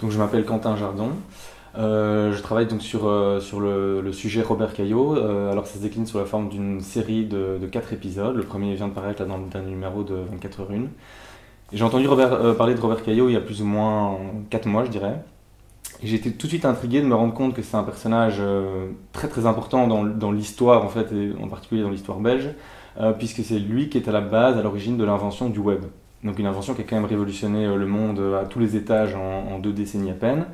Donc je m'appelle Quentin Jardon. Je travaille donc sur le sujet Robert Caillot. Alors ça se décline sous la forme d'une série de 4 épisodes. Le premier vient de paraître là, dans le dernier numéro de 24 heures 1. J'ai entendu parler de Robert Caillot il y a plus ou moins 4 mois, je dirais. Et j'ai été tout de suite intrigué de me rendre compte que c'est un personnage très très important dans l'histoire, en fait, et en particulier dans l'histoire belge, puisque c'est lui qui est à la base, à l'origine de l'invention du web. Donc une invention qui a quand même révolutionné le monde à tous les étages en 2 décennies à peine.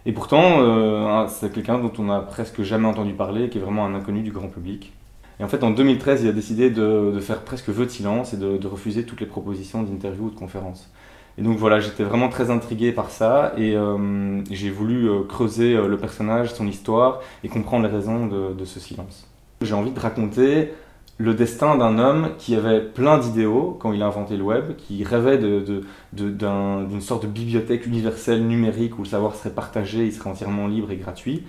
Et pourtant, c'est quelqu'un dont on n'a presque jamais entendu parler, qui est vraiment un inconnu du grand public. Et en fait, en 2013, il a décidé de faire presque vœu de silence et de refuser toutes les propositions d'interviews ou de conférences. Et donc voilà, j'étais vraiment très intrigué par ça et j'ai voulu creuser le personnage, son histoire et comprendre les raisons de ce silence. J'ai envie de raconter le destin d'un homme qui avait plein d'idéaux quand il a inventé le web, qui rêvait d'une sorte de bibliothèque universelle numérique où le savoir serait partagé, il serait entièrement libre et gratuit,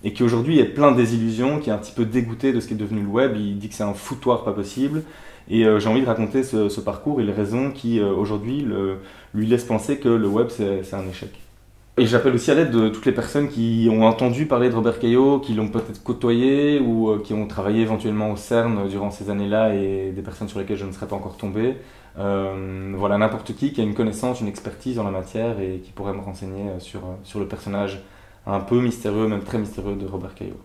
et qui aujourd'hui est plein de désillusions, qui est un petit peu dégoûté de ce qui est devenu le web. Il dit que c'est un foutoir pas possible, et j'ai envie de raconter ce parcours et les raisons qui aujourd'hui lui laissent penser que le web c'est un échec. Et j'appelle aussi à l'aide de toutes les personnes qui ont entendu parler de Robert Caillot, qui l'ont peut-être côtoyé ou qui ont travaillé éventuellement au CERN durant ces années-là et des personnes sur lesquelles je ne serais pas encore tombé. Voilà, n'importe qui a une connaissance, une expertise en la matière et qui pourrait me renseigner sur le personnage un peu mystérieux, même très mystérieux de Robert Caillot.